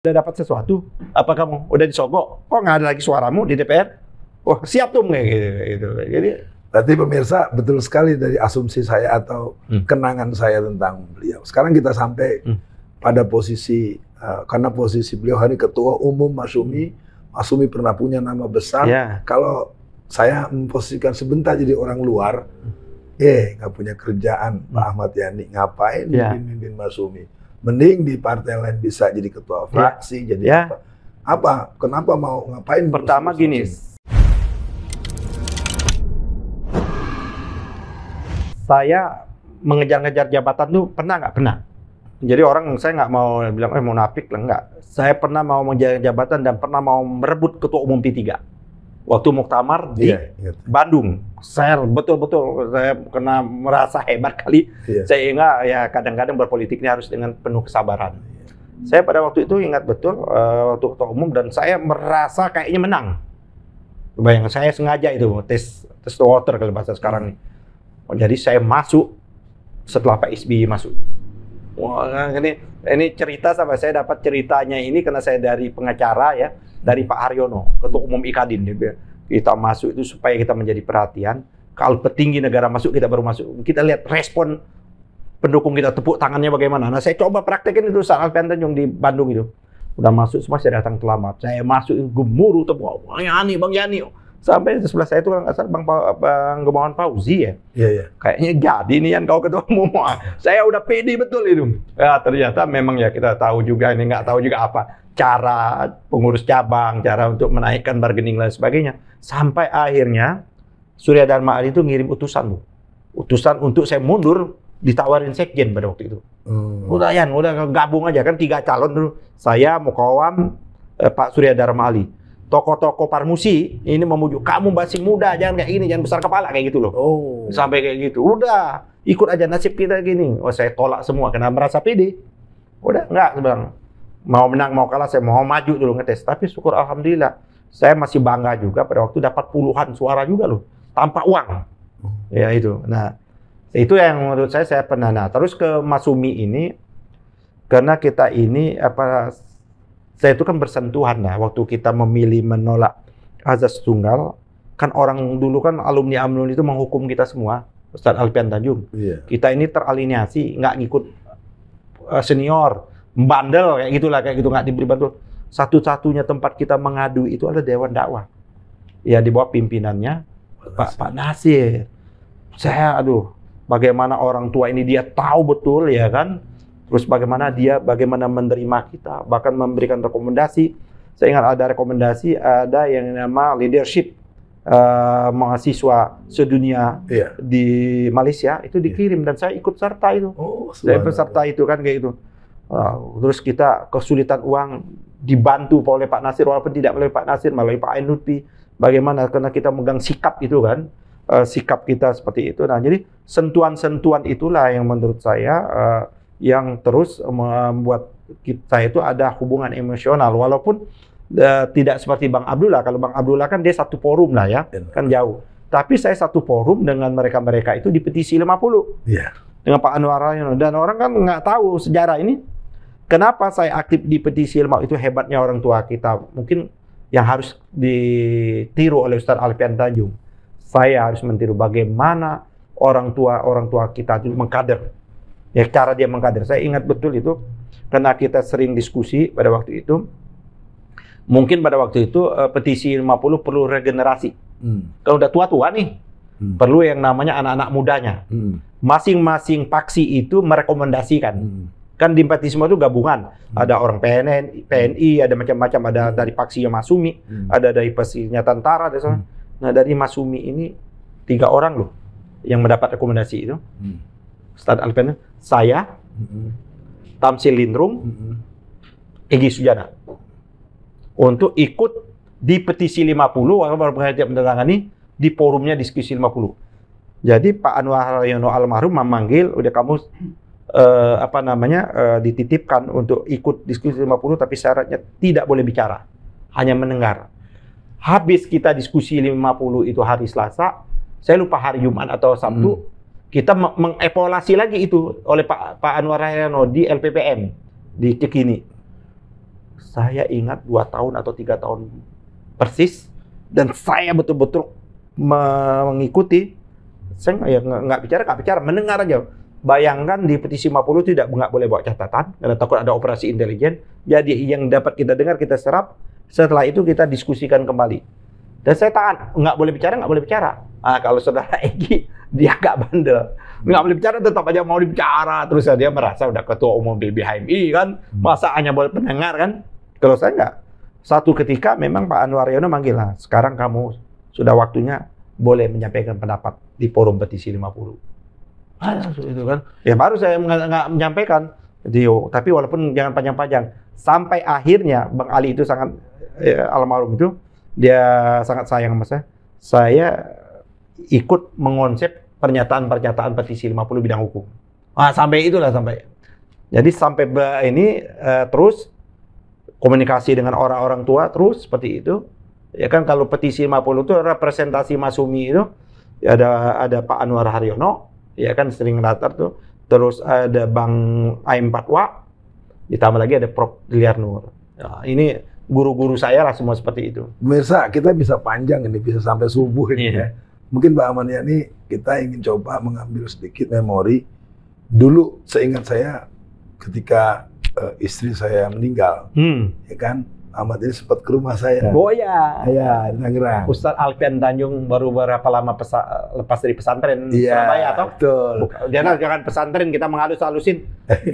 Udah dapat sesuatu? Apa kamu udah disogok? Kok nggak ada lagi suaramu di DPR? Wah, siap tuh kayak gitu. Jadi berarti pemirsa betul sekali dari asumsi saya atau kenangan saya tentang beliau. Sekarang kita sampai pada posisi karena posisi beliau hari Ketua Umum Masyumi. Masyumi pernah punya nama besar. Ya. Kalau saya memposisikan sebentar jadi orang luar, nggak punya kerjaan Pak Ahmad Yani, ngapain mimpin Masyumi? Mending di partai lain bisa jadi ketua fraksi, jadi apa? Apa? Kenapa mau ngapain? Pertama gini, saya mengejar-ngejar jabatan tuh pernah nggak? Pernah. Jadi saya nggak mau bilang munafik lah, nggak. Saya pernah mau mengejar jabatan dan pernah mau merebut ketua umum P3. Waktu muktamar di Bandung, saya betul-betul saya kena merasa hebat kali. Saya ingat ya kadang-kadang berpolitik ini harus dengan penuh kesabaran. Saya pada waktu itu ingat betul waktu ketua umum dan saya merasa kayaknya menang. Bayangkan saya sengaja itu tes water kalau bahasa sekarang nih. Jadi saya masuk setelah Pak SBY masuk. Wah, ini cerita sampai saya dapat ceritanya ini karena saya dari pengacara ya, dari Pak Haryono, Ketua Umum IKADIN. Kita masuk itu supaya kita menjadi perhatian. Kalau petinggi negara masuk, kita baru masuk. Kita lihat respon pendukung kita, tepuk tangannya bagaimana. Nah, saya coba praktekin itu saat Alfian Tanjung di Bandung itu. Udah masuk semua, saya datang terlambat. Saya masuk gemuruh tepuk, Bang Yani. Sampai di sebelah saya itu kalau nggak salah Bang Gemawan Fauzi ya. Iya. Kayaknya jadi nih yang kau ketua umum. Saya udah pede betul itu. Ya ternyata memang ya kita tahu juga ini nggak tahu juga apa cara pengurus cabang, cara untuk menaikkan bargaining dan sebagainya. Sampai akhirnya Surya Dharma Ali itu ngirim utusan, Bu. Utusan untuk saya mundur, ditawarin sekjen pada waktu itu. Udah gabung aja kan 3 calon dulu. Saya Mukawam, Pak Surya Dharma Ali. Tokoh-tokoh Parmusi ini memujuk kamu masih muda, jangan kayak gini, jangan besar kepala kayak gitu loh. Sampai kayak gitu. Udah, ikut aja nasib kita gini. Saya tolak semua karena merasa pede. Udah enggak sebenarnya. Mau menang mau kalah saya mau maju dulu ngetes. Tapi syukur alhamdulillah saya masih bangga juga pada waktu dapat puluhan suara juga loh tanpa uang. Ya itu. Nah, itu yang menurut saya pernah. Nah, terus ke Masyumi ini karena kita ini saya itu kan bersentuhan lah waktu kita memilih menolak azas tunggal, kan orang dulu kan alumni itu menghukum kita semua, Ustadz Alfian Tanjung. Kita ini teraliniasi, nggak ngikut senior, bandel kayak gitu nggak diberi bantuan. Satu-satunya tempat kita mengadu itu adalah Dewan Dakwah. Ya di bawah pimpinannya Pak Nasir. Saya bagaimana orang tua ini dia tahu betul ya kan. Terus bagaimana menerima kita, bahkan memberikan rekomendasi. Saya ingat ada rekomendasi, ada yang nama leadership mahasiswa sedunia di Malaysia, itu dikirim dan saya ikut serta itu. Saya peserta itu kan kayak gitu. Terus kita kesulitan uang dibantu oleh Pak Nasir, walaupun tidak melalui Pak Nasir, melalui Pak Ain Lutfi. Bagaimana, karena kita megang sikap itu kan, sikap kita seperti itu. Nah jadi sentuhan-sentuhan itulah yang menurut saya yang terus membuat kita itu ada hubungan emosional walaupun tidak seperti Bang Abdullah. Kalau Bang Abdullah kan dia satu forum lah ya, kan jauh. Tapi saya satu forum dengan mereka itu di petisi 50. Dengan Pak Anwar Rayono dan orang kan nggak tahu sejarah ini. Kenapa saya aktif di petisi 50 itu hebatnya orang tua kita. Mungkin yang harus ditiru oleh Ustadz Alfian Tanjung. Saya harus mentiru bagaimana orang tua kita itu mengkader. Ya cara dia mengkader. Saya ingat betul itu karena kita sering diskusi pada waktu itu. Mungkin pada waktu itu petisi 50 perlu regenerasi. Kalau udah tua-tua nih, perlu yang namanya anak-anak mudanya. Masing-masing faksi itu merekomendasikan. Kan di petisi itu gabungan. Ada orang PNI, ada macam-macam, ada dari faksinya Masyumi, ada dari faksinya Tentara, Nah dari Masyumi ini 3 orang loh yang mendapat rekomendasi itu. Ustadz Alfian, saya, Tamsil Lindrung, Egy Sujana, untuk ikut di petisi 50, walaupun menandatangani di forumnya diskusi 50. Jadi Pak Anwar Rayono almarhum memanggil, udah kamu dititipkan untuk ikut diskusi 50, tapi syaratnya tidak boleh bicara, hanya mendengar. Habis kita diskusi 50 itu hari Selasa, saya lupa hari Jumat atau Sabtu. Kita mengevaluasi lagi itu oleh Pak Anwar Rayono di LPPM di Cikini. Saya ingat 2 tahun atau 3 tahun persis, dan saya betul-betul mengikuti. Saya nggak bicara, mendengar aja. Bayangkan di petisi 50 nggak boleh bawa catatan karena takut ada operasi intelijen. Jadi yang dapat kita dengar kita serap. Setelah itu kita diskusikan kembali. Dan saya tahan, nggak boleh bicara. Nah, kalau saudara Egy, dia agak bandel. Nggak boleh bicara, tetap aja mau dibicara. Terus dia merasa udah ketua umum BBHMI kan, masa hanya boleh pendengar kan. Kalau saya nggak. Satu ketika memang Pak Anwar Yono manggil, lah, sekarang kamu sudah waktunya boleh menyampaikan pendapat di forum petisi 50. Itu kan. Ya baru saya nggak menyampaikan. Tapi walaupun jangan panjang-panjang. Sampai akhirnya Bang Ali itu sangat, almarhum itu, dia sangat sayang sama saya. Saya ikut mengonsep pernyataan-pernyataan petisi 50 bidang hukum. Sampai itulah sampai. Jadi sampai ini terus komunikasi dengan orang-orang tua terus seperti itu. Ya kan kalau petisi 50 itu representasi Masumi itu ada Pak Anwar Haryono, ya kan sering datang tuh. Terus ada Bang Aim Patwa, ditambah lagi ada Prof. Liar Nur. Nah, ini guru-guru saya lah semua seperti itu. Pemirsa, kita bisa panjang ini, bisa sampai subuh ini ya. Mungkin Pak Ahmad Yani, kita ingin coba mengambil sedikit memori. Dulu seingat saya ketika istri saya meninggal, ya kan, Ahmad Yani sempat ke rumah saya. Oh ya. Ya, di Tangerang. Ustadz Alfian Tanjung baru berapa lama lepas dari pesantren Surabaya toh? Betul. Jangan pesantren, kita mengalus-alusin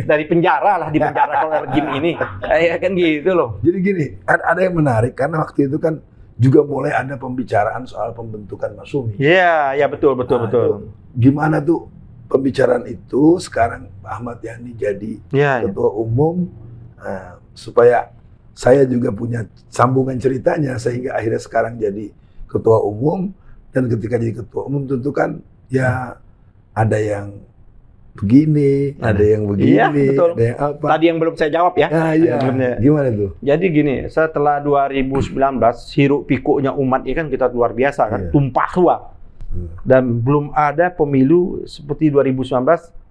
dari penjara lah, di penjara kalau rejim ini. Ya kan gitu loh. Jadi gini, ada yang menarik karena waktu itu kan juga mulai ada pembicaraan soal pembentukan Masumi. Iya, ya betul. Gimana tuh pembicaraan itu sekarang Pak Ahmad Yani jadi ketua umum, supaya saya juga punya sambungan ceritanya sehingga akhirnya sekarang jadi ketua umum. Dan ketika jadi ketua umum tentu kan ya ada yang begini, ada yang begini, ada yang apa. Tadi yang belum saya jawab ya. Gimana tuh? Jadi gini, setelah 2019 hiruk pikuknya umat ini kan kita luar biasa kan, tumpah ruah. Dan belum ada pemilu seperti 2019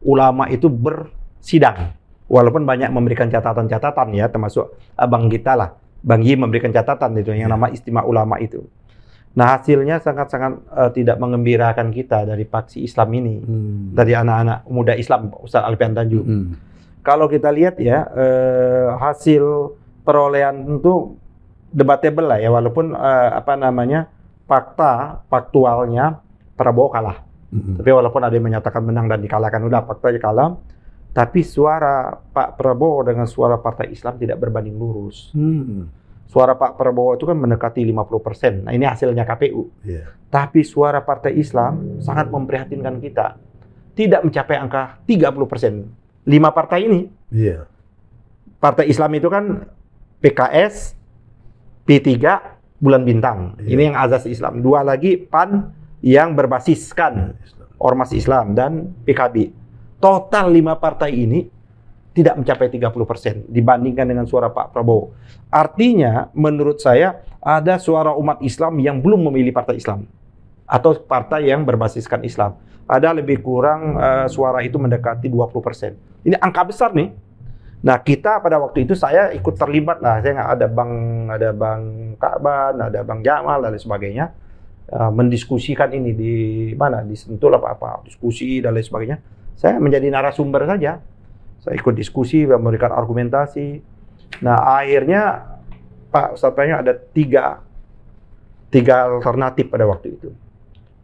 ulama itu bersidang. Walaupun banyak memberikan catatan-catatan ya, termasuk abang kita lah, Bang Yi memberikan catatan itu yang nama Istimewa Ulama itu. Nah hasilnya sangat-sangat tidak mengembirakan kita dari faksi Islam ini, dari anak-anak muda Islam, Ustadz Alfian Tanjung. Kalau kita lihat ya, hasil perolehan itu debatable lah ya, walaupun faktualnya Prabowo kalah. Tapi walaupun ada yang menyatakan menang dan dikalahkan, udah faktanya kalah. Tapi suara Pak Prabowo dengan suara Partai Islam tidak berbanding lurus. Suara Pak Prabowo itu kan mendekati 50%. Nah ini hasilnya KPU. Tapi suara Partai Islam sangat memprihatinkan kita. Tidak mencapai angka 30%. 5 partai ini. Partai Islam itu kan PKS, P3, Bulan Bintang. Ini yang azas Islam. 2 lagi PAN yang berbasiskan Ormas Islam dan PKB. Total 5 partai ini tidak mencapai 30% dibandingkan dengan suara Pak Prabowo. Artinya, menurut saya, ada suara umat Islam yang belum memilih partai Islam. Atau partai yang berbasiskan Islam. Ada lebih kurang suara itu mendekati 20%. Ini angka besar nih. Nah, kita pada waktu itu saya ikut terlibat lah. Saya nggak ada Bang Ka'ban, ada Bang Jamal, dan lain sebagainya. Mendiskusikan ini di mana? Di Sentul apa diskusi dan lain sebagainya. Saya menjadi narasumber saja. Saya ikut diskusi, memberikan argumentasi. Nah, akhirnya Pak Ustadz Tanjung ada tiga alternatif pada waktu itu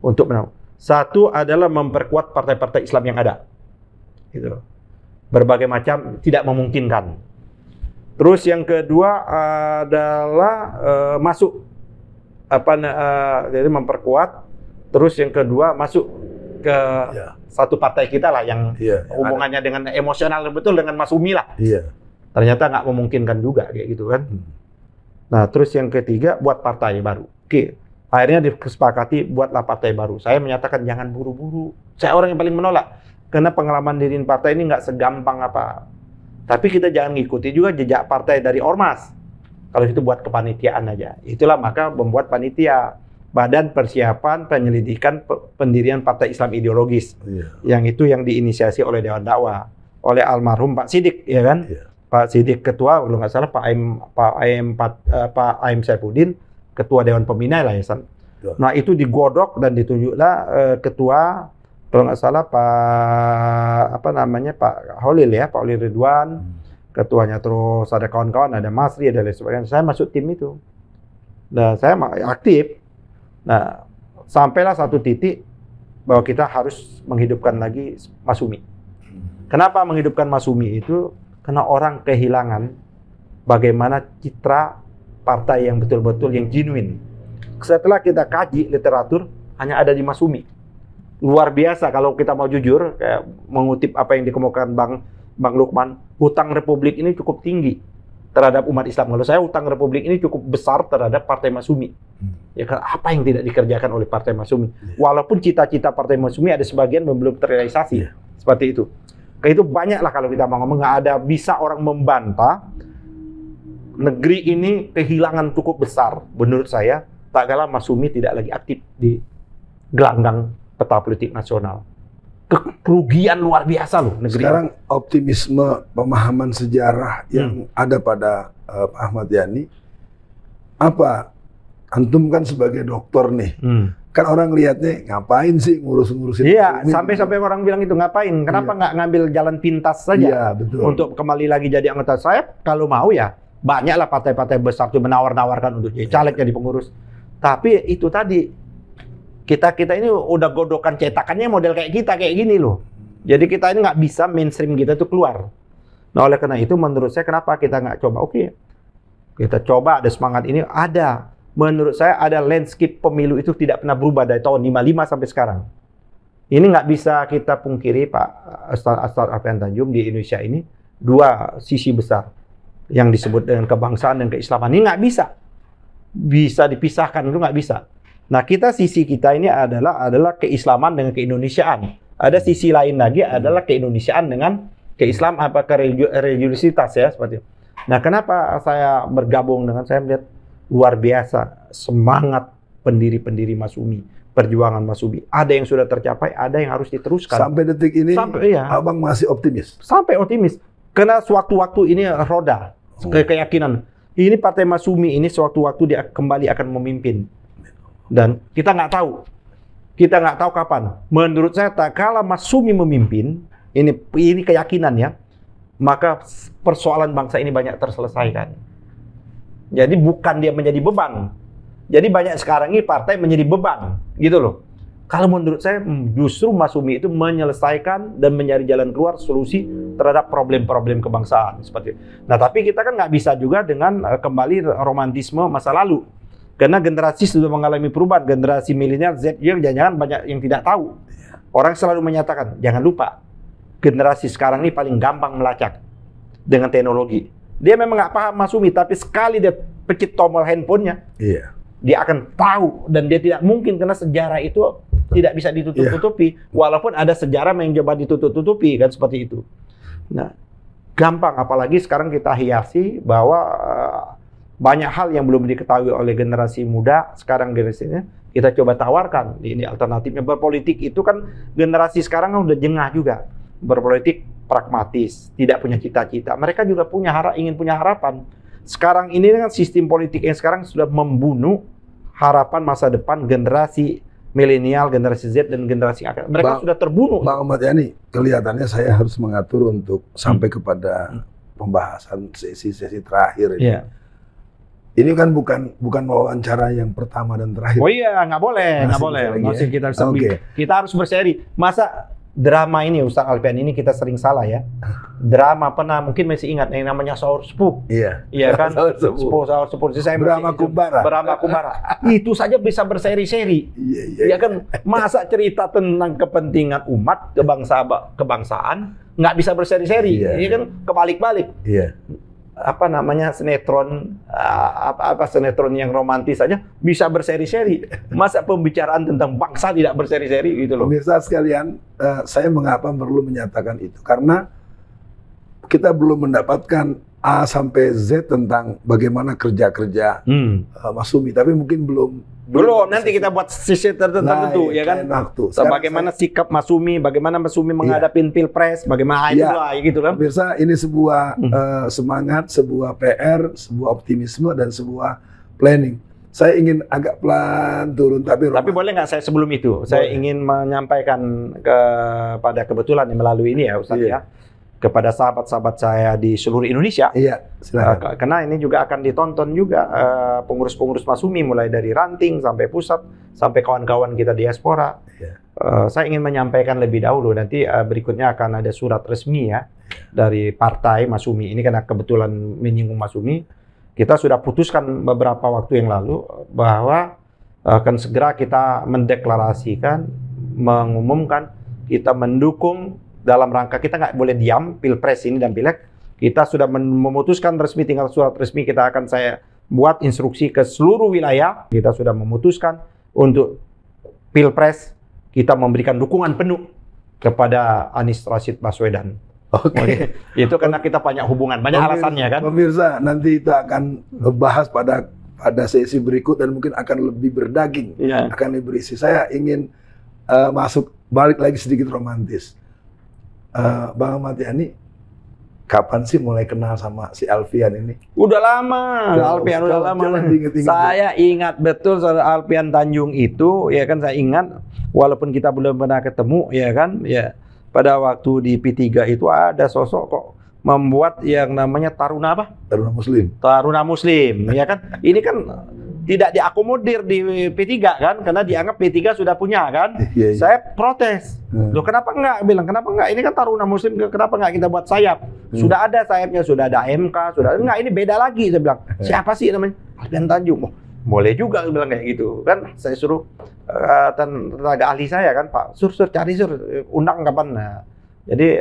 untuk menang. Satu adalah memperkuat partai-partai Islam yang ada. Gitu. Berbagai macam tidak memungkinkan. Terus yang kedua adalah masuk jadi memperkuat. Terus yang kedua masuk ke satu partai kita lah yang hubungannya dengan emosional betul dengan Mas Umi lah. Ternyata nggak memungkinkan juga kayak gitu kan. Nah terus yang ketiga buat partai baru. Akhirnya disepakati buatlah partai baru. Saya menyatakan jangan buru-buru. Saya orang yang paling menolak karena pengalaman diriin partai ini nggak segampang apa. Tapi kita jangan ngikuti juga jejak partai dari ormas. Kalau itu buat kepanitiaan aja. Itulah maka membuat panitia. Badan Persiapan Penyelidikan Pendirian Partai Islam Ideologis. Yang itu yang diinisiasi oleh Dewan Dakwah, oleh almarhum Pak Sidik, ya kan? Pak Siddiq ketua, kalau nggak salah Pak Aim Saifuddin ketua Dewan Pembina Yayasan. Nah itu digodok dan ditunjuklah ketua, kalau nggak salah Pak Holil ya, Pak Holil Ridwan, ketuanya, terus ada kawan-kawan, ada Masri, ada lain sebagainya. Saya masuk tim itu. Nah saya aktif. Nah sampailah satu titik bahwa kita harus menghidupkan lagi Masyumi. Kenapa menghidupkan Masyumi itu? Karena orang kehilangan bagaimana citra partai yang betul-betul yang genuine. Setelah kita kaji literatur, hanya ada di Masyumi. Luar biasa kalau kita mau jujur, kayak mengutip apa yang dikemukakan Bang Lukman, hutang Republik ini cukup tinggi terhadap umat Islam. Kalau saya, hutang Republik ini cukup besar terhadap Partai Masyumi. Ya kan, apa yang tidak dikerjakan oleh Partai Masyumi? Walaupun cita-cita Partai Masyumi ada sebagian belum terrealisasi. Seperti itu. Kayak itu banyaklah kalau kita mau ngomong, nggak ada bisa orang membantah negeri ini kehilangan cukup besar. Menurut saya, tak kalah Masyumi tidak lagi aktif di gelanggang peta politik nasional. Kerugian luar biasa loh negeri. Sekarang optimisme pemahaman sejarah yang ada pada Pak Ahmad Yani, apa? Antum kan sebagai dokter nih, kan orang lihatnya ngapain sih ngurus-ngurusin? Iya, sampai orang bilang itu ngapain? Kenapa nggak ngambil jalan pintas saja? Iya, betul. Untuk kembali lagi jadi anggota. Saya kalau mau ya banyaklah partai-partai besar itu menawar-nawarkan untuk jadi caleg, jadi pengurus. Tapi itu tadi. Kita ini udah godokan cetakannya model kayak kita kayak gini loh. Jadi kita ini nggak bisa mainstream kita tuh keluar. Nah oleh karena itu menurut saya kenapa kita nggak coba? Oke, kita coba, ada semangat ini ada. Menurut saya ada landscape pemilu itu tidak pernah berubah dari tahun 55 sampai sekarang. Ini nggak bisa kita pungkiri Pak Astad Alfian Tanjung, di Indonesia ini dua sisi besar yang disebut dengan kebangsaan dan keislaman. Ini nggak bisa dipisahkan, itu nggak bisa. Nah, sisi kita ini adalah keislaman dengan keindonesiaan. Ada sisi lain lagi adalah keindonesiaan dengan keislam religiositas ya, seperti itu. Nah, kenapa saya bergabung dengan, saya melihat luar biasa semangat pendiri-pendiri Masyumi, perjuangan Masyumi. Ada yang sudah tercapai, ada yang harus diteruskan. Sampai detik ini, Abang masih optimis? Sampai optimis. Karena sewaktu-waktu ini roda, keyakinan. Ini Partai Masyumi ini sewaktu-waktu dia kembali akan memimpin. Dan kita nggak tahu kapan. Menurut saya, tak kala Masyumi memimpin, ini keyakinannya, maka persoalan bangsa ini banyak terselesaikan. Jadi bukan dia menjadi beban. Jadi banyak sekarang ini partai menjadi beban, gitu loh. Kalau menurut saya, justru Masyumi itu menyelesaikan dan mencari jalan keluar, solusi terhadap problem-problem kebangsaan seperti itu. Nah, tapi kita kan nggak bisa juga dengan kembali romantisme masa lalu. Karena generasi sudah mengalami perubahan, generasi milenial Z, jangan-jangan banyak yang tidak tahu. Orang selalu menyatakan, jangan lupa, generasi sekarang ini paling gampang melacak dengan teknologi. Dia memang nggak paham Masyumi, tapi sekali dia pecit tombol handphonenya, dia akan tahu, dan dia tidak mungkin, karena sejarah itu tidak bisa ditutup-tutupi. Walaupun ada sejarah yang coba ditutup-tutupi, kan seperti itu. Nah, gampang, apalagi sekarang kita hiasi bahwa banyak hal yang belum diketahui oleh generasi muda, sekarang generasinya kita coba tawarkan. Ini alternatifnya. Berpolitik itu kan generasi sekarang kan udah jengah juga. Berpolitik pragmatis, tidak punya cita-cita. Mereka juga ingin punya harapan. Sekarang ini kan sistem politik yang sekarang sudah membunuh harapan masa depan generasi milenial, generasi Z, dan generasi akan. Mereka sudah terbunuh. Bang Ahmad Yani, kelihatannya saya harus mengatur untuk sampai kepada pembahasan sesi-sesi terakhir ini. Ini kan bukan wawancara yang pertama dan terakhir. Oh iya, nggak boleh. Masih kita harus berseri. Masa drama ini, Ustaz Alfian, ini kita sering salah ya. Drama mungkin masih ingat yang namanya Sahur Sepuh. Iya kan? Sahur Sepuh. Brahma Kumbara. Itu saja bisa berseri-seri. Iya kan? Masa cerita tentang kepentingan umat, kebangsaan nggak bisa berseri-seri. Iya kan? Kebalik-balik. Iya. Sinetron sinetron yang romantis saja bisa berseri-seri. Masa pembicaraan tentang bangsa tidak berseri-seri gitu loh. Pemirsa sekalian, saya mengapa perlu menyatakan itu? Karena kita belum mendapatkan A sampai Z tentang bagaimana kerja-kerja Mas Sumi, tapi mungkin belum nanti kita buat sisi tertentu ya kan. Bagaimana sikap Mas Sumi, bagaimana Mas Sumi menghadapi Pilpres, bagaimana itu lah gitu kan. Pemirsa, ini sebuah semangat, sebuah PR, sebuah optimisme dan sebuah planning. Saya ingin agak pelan turun, tapi boleh nggak saya sebelum itu, saya ingin menyampaikan kepada kebetulan melalui ini ya Ustaz ya, kepada sahabat-sahabat saya di seluruh Indonesia. Iya, silakan. Karena ini juga akan ditonton juga pengurus-pengurus Mas Sumi, mulai dari ranting sampai pusat, sampai kawan-kawan kita diaspora. Iya. Saya ingin menyampaikan lebih dahulu, nanti berikutnya akan ada surat resmi ya dari partai Mas Sumi. Ini karena kebetulan menyinggung Mas Sumi, kita sudah putuskan beberapa waktu yang lalu bahwa akan segera kita mendeklarasikan, mengumumkan kita mendukung dalam rangka kita nggak boleh diam Pilpres ini dan Pileg. Kita sudah memutuskan resmi, tinggal surat resmi kita akan saya buat instruksi ke seluruh wilayah. Kita sudah memutuskan untuk Pilpres kita memberikan dukungan penuh kepada Anies Rashid Baswedan. Oke. Itu karena kita banyak hubungan, banyak alasannya kan. Pemirsa, nanti kita akan bahas pada sesi berikut dan mungkin akan lebih berdaging, akan lebih berisi. Saya ingin balik lagi sedikit romantis. Bang Ahmad Yani, kapan sih mulai kenal sama si Alfian ini? Udah lama, Alfian udah lama. Saya ingat betul soal Alfian Tanjung itu, ya kan saya ingat, walaupun kita belum pernah ketemu, ya kan, ya pada waktu di P3 itu ada sosok kok membuat yang namanya Taruna apa? Taruna Muslim. Taruna Muslim, ya kan? Ini kan tidak diakomodir di P3 kan, karena dianggap P3 sudah punya kan. Saya protes. Loh kenapa enggak? Bilang kenapa enggak? Ini kan Taruna Muslim, kenapa enggak kita buat sayap? Sudah ada sayapnya, sudah ada MK, sudah enggak, ini beda lagi. Saya bilang, siapa sih namanya? Alfian Tanjung. Oh, boleh juga bilang kayak gitu kan. Saya suruh tenaga ahli saya kan, Pak, sur cari undang kapan. Nah, jadi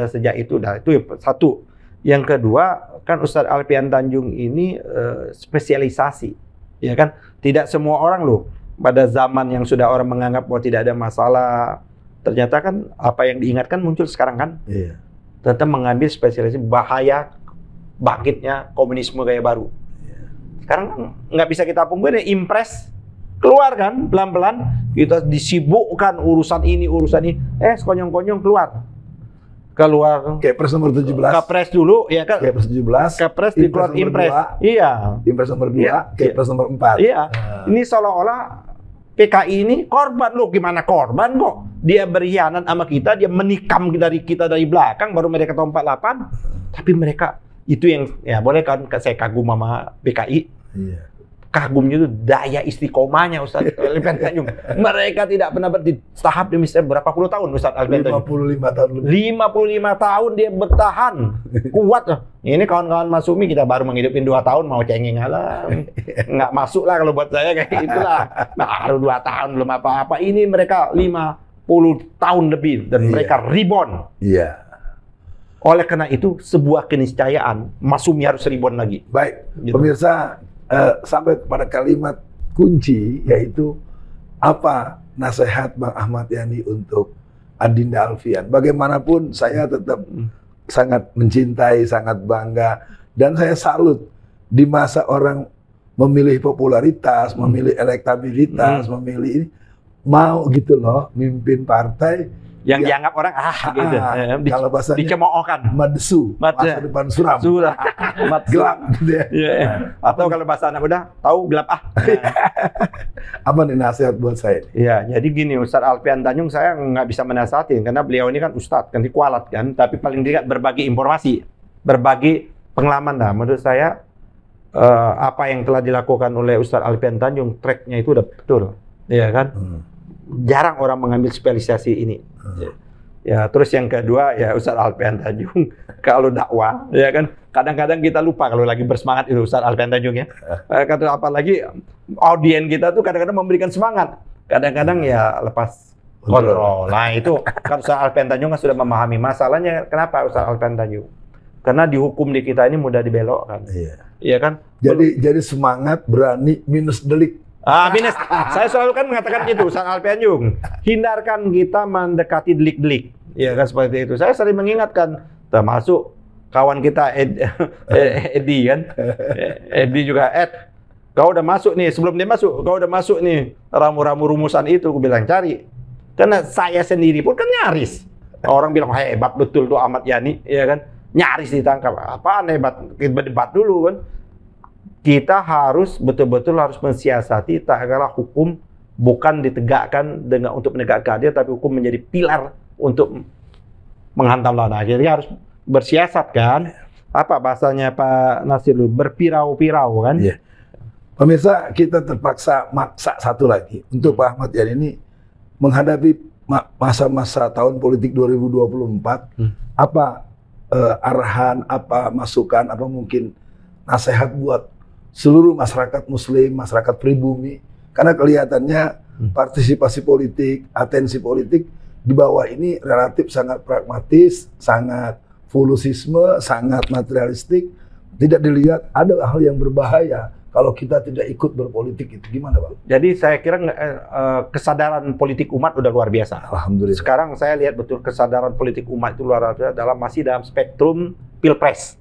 sejak itu itu satu. Yang kedua kan Ustadz Alfian Tanjung ini spesialisasi. Ya kan, tidak semua orang loh pada zaman yang sudah orang menganggap bahwa tidak ada masalah, ternyata kan apa yang diingatkan muncul sekarang kan. Tetap mengambil spesialisasi bahaya bangkitnya komunisme gaya baru. Sekarang kan nggak bisa kita pungkiri, impres keluar kan pelan-pelan, kita disibukkan urusan ini sekonyong-konyong keluar Kepres nomor 17. Kepres dulu ya kan. Kepres 17. Kepres dikeluar impres. Iya. Impres nomor 2, Kepres nomor 4. Iya. Ini seolah-olah PKI ini korban loh. Gimana korban kok? Dia berkhianat sama kita, dia menikam dari kita dari belakang, baru mereka tahun 48. Tapi mereka itu yang ya boleh kan saya kagum sama PKI. Iya. Kagumnya itu daya istiqomahnya Ustaz Alfian Tanjung. Mereka tidak pernah di tahap demi berapa puluh tahun Ustaz Alfian Tanjung. 55 tahun lebih. 55 tahun dia bertahan. Kuat loh. Ini kawan-kawan Mas Sumi kita baru menghidupin 2 tahun mau cengeng alah. Nggak masuk lah kalau buat saya kayak itulah. Baru 2 tahun belum apa-apa. Ini mereka 50 tahun lebih dan mereka reborn. Iya. Oleh karena itu sebuah keniscayaan Mas Sumi harus reborn lagi. Baik, gitu. Pemirsa, sampai kepada kalimat kunci, yaitu apa nasihat Bang Ahmad Yani untuk Adinda Alfian. Bagaimanapun saya tetap sangat mencintai, sangat bangga, dan saya salut di masa orang memilih popularitas, memilih elektabilitas, memilih ini, mau gitu loh mimpin partai yang dianggap orang gitu. Kalau bahasanya dicemoohkan. Madesu, masa depan suram. Gelap gitu ya. Atau kalau bahasa anak muda, tahu gelap Apa nih nasihat buat saya? Iya, jadi gini Ustadz Alfian Tanjung saya nggak bisa menasihatin karena beliau ini kan Ustadz, kan kualat kan, tapi paling tidak berbagi informasi, berbagi pengalaman. Nah, menurut saya apa yang telah dilakukan oleh Ustadz Alfian Tanjung, tracknya itu udah betul, ya kan? Jarang orang mengambil spesialisasi ini. Ya, terus yang kedua ya Ustadz Alfian Tanjung kalau dakwah ya kan kadang-kadang kita lupa kalau lagi bersemangat itu Ustadz Alfian Tanjung ya. Apalagi audien kita tuh kadang-kadang memberikan semangat. Kadang-kadang ya lepas kontrol. Nah, itu kan Ustadz Alfian Tanjung kan sudah memahami masalahnya. Kenapa Ustadz Alfian Tanjung? Karena di hukum di kita ini mudah dibelokkan. Iya kan? Jadi semangat, berani, minus delik. Minus. Saya selalu kan mengatakan itu, Ustadz Alfian Tanjung. Hindarkan kita mendekati delik-delik. Ya kan seperti itu. Saya sering mengingatkan, termasuk kawan kita Edi kan, Edi juga kau udah masuk nih, sebelum dia masuk, kau udah masuk nih ramu-ramu rumusan itu, aku bilang cari. Karena saya sendiri pun kan nyaris. Orang bilang hebat betul tuh Ahmad Yani, ya kan? Nyaris ditangkap. Apaan hebat? Kita berdebat dulu kan. Kita harus betul-betul harus mensiasati tatkala hukum bukan ditegakkan untuk menegakkan keadilan, tapi hukum menjadi pilar untuk menghantam lawan. Jadi harus bersiasat kan? Apa bahasanya Pak Nasir lu? Berpirau-pirau kan? Yeah. Pemirsa, kita terpaksa maksa satu lagi untuk Pak Ahmad Yani ini menghadapi masa-masa tahun politik 2024. Apa arahan, apa masukan, apa mungkin nasihat buat seluruh masyarakat Muslim, masyarakat pribumi? Karena kelihatannya partisipasi politik, atensi politik di bawah ini relatif sangat pragmatis, sangat fulusisme, sangat materialistik. Tidak dilihat ada hal yang berbahaya kalau kita tidak ikut berpolitik. Itu gimana, Bang? Jadi saya kira kesadaran politik umat udah luar biasa. Alhamdulillah. Sekarang saya lihat betul kesadaran politik umat itu luar biasa masih dalam spektrum pilpres.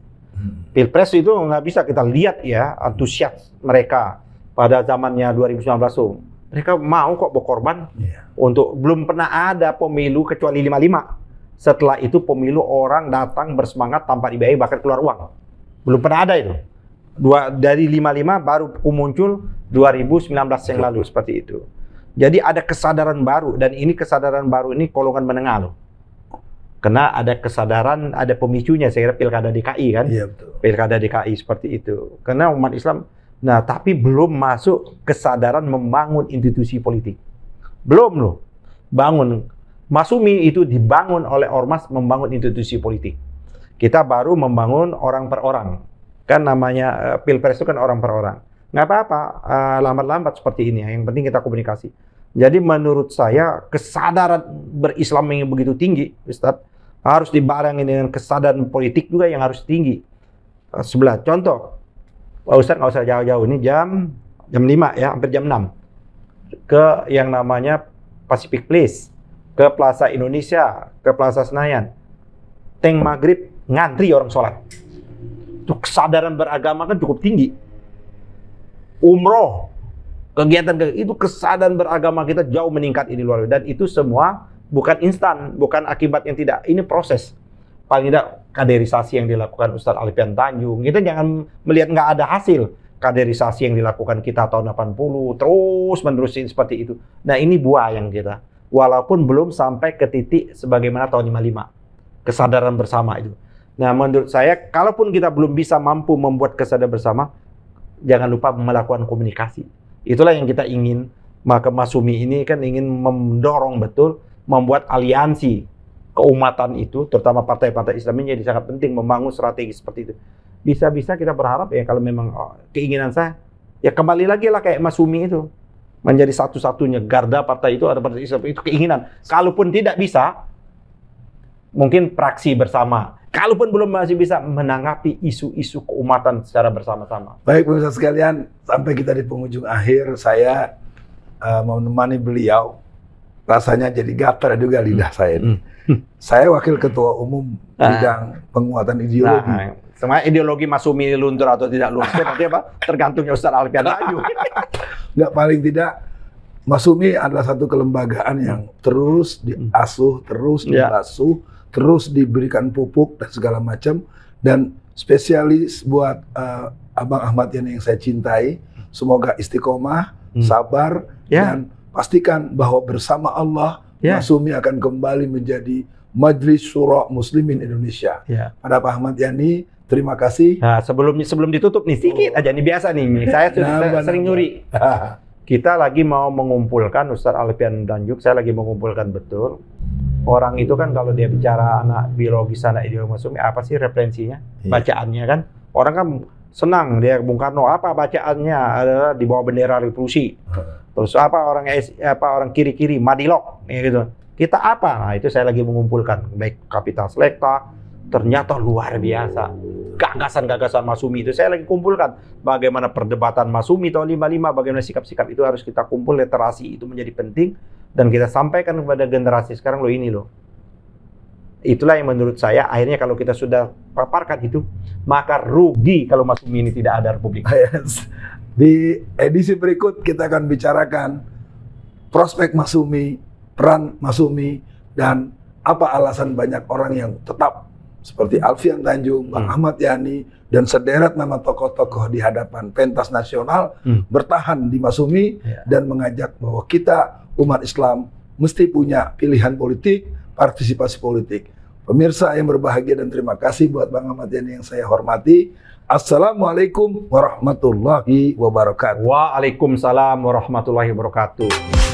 Pilpres itu nggak bisa kita lihat ya antusias mereka pada zamannya 2019 tuh. Mereka mau kok berkorban untuk belum pernah ada pemilu kecuali 55. Setelah itu pemilu orang datang bersemangat tanpa dibayar bahkan keluar uang. Belum pernah ada itu. Dari 55 baru muncul 2019 yang lalu seperti itu. Jadi ada kesadaran baru dan ini kesadaran baru ini golongan menengah loh. Karena ada kesadaran, ada pemicunya saya kira Pilkada DKI kan. Iya betul. Pilkada DKI seperti itu. Karena umat Islam tapi belum masuk kesadaran membangun institusi politik. Belum loh. Bangun. Masumi itu dibangun oleh ormas membangun institusi politik. Kita baru membangun orang per orang. Kan namanya pilpres itu kan orang per orang. Nggak apa-apa, lambat-lambat seperti ini. Yang penting kita komunikasi. Jadi menurut saya kesadaran berislam yang begitu tinggi, Ustadz, harus dibarengi dengan kesadaran politik juga yang harus tinggi. Sebelah contoh, Pak Ustadz nggak usah jauh-jauh, ini jam 5 ya, hampir jam 6. Ke yang namanya Pacific Place, ke Plaza Indonesia, ke Plaza Senayan. Tank maghrib ngantri orang sholat. Itu kesadaran beragama kan cukup tinggi. Umroh, kegiatan itu kesadaran beragama kita jauh meningkat ini luar biasa. Dan itu semua bukan instan, bukan akibat yang tidak. Ini proses. Paling tidak kaderisasi yang dilakukan Ustadz Alfian Tanjung. Kita jangan melihat nggak ada hasil. Kaderisasi yang dilakukan kita tahun 80, terus menerusin seperti itu. Nah ini buah yang kita. Walaupun belum sampai ke titik sebagaimana tahun 55. Kesadaran bersama itu. Nah, menurut saya, kalaupun kita belum bisa mampu membuat kesadaran bersama, jangan lupa melakukan komunikasi. Itulah yang kita ingin. Maka Masumi ini kan ingin mendorong betul, membuat aliansi keumatan itu, terutama partai-partai Islam ini jadi sangat penting membangun strategi seperti itu. Bisa-bisa kita berharap ya kalau memang keinginan saya, ya kembali lagi lah kayak Masumi itu. Menjadi satu-satunya garda partai itu ada partai Islam, itu keinginan. Kalaupun tidak bisa, mungkin praksi bersama. Kalaupun belum masih bisa menanggapi isu-isu keumatan secara bersama-sama. Baik pemirsa sekalian, sampai kita di penghujung akhir, saya mau menemani beliau. Rasanya jadi gatal juga lidah saya. Saya wakil ketua umum bidang penguatan ideologi. Semua ideologi Masumi luntur atau tidak luntur, nanti apa? Tergantungnya Ustadz Alfian Tanjung. Nggak, paling tidak Masumi adalah satu kelembagaan yang terus diasuh, terus dibasuh, terus diberikan pupuk dan segala macam, dan spesialis buat Abang Ahmad Yani yang saya cintai. Semoga istiqomah, sabar, dan pastikan bahwa bersama Allah Masumi akan kembali menjadi Majelis Syura Muslimin Indonesia. Pada Pak Ahmad Yani, terima kasih. Nah, sebelum ditutup nih sedikit aja nih, biasa nih. Saya sering nyuri. Kita lagi mau mengumpulkan Ustadz Alfian Tanjung, saya lagi mengumpulkan betul. Orang itu kan kalau dia bicara anak biologis, anak ideologi Masumi, apa sih referensinya? Bacaannya kan? Orang kan senang, dia Bung Karno, apa bacaannya? Adalah di bawah bendera revolusi. Terus apa orang kiri-kiri, Madilog, ya gitu. Kita apa? Nah itu saya lagi mengumpulkan, baik Kapital Selekta, ternyata luar biasa. Gagasan-gagasan Masumi itu saya lagi kumpulkan. Bagaimana perdebatan Masumi tahun 55, bagaimana sikap-sikap itu harus kita kumpul, literasi itu menjadi penting. Dan kita sampaikan kepada generasi sekarang, loh ini loh. itulah yang menurut saya akhirnya kalau kita sudah paparkan itu, maka rugi kalau Masyumi ini tidak ada Republik. Yes. Di edisi berikut kita akan bicarakan prospek Masyumi, peran Masyumi, dan apa alasan banyak orang yang tetap seperti Alfian Tanjung, Bang Ahmad Yani, dan sederet nama tokoh-tokoh di hadapan pentas nasional bertahan di Masyumi dan mengajak bahwa kita umat Islam mesti punya pilihan politik, partisipasi politik. Pemirsa yang berbahagia dan terima kasih buat Bang Ahmad Yani yang saya hormati. Assalamualaikum warahmatullahi wabarakatuh. Waalaikumsalam warahmatullahi wabarakatuh.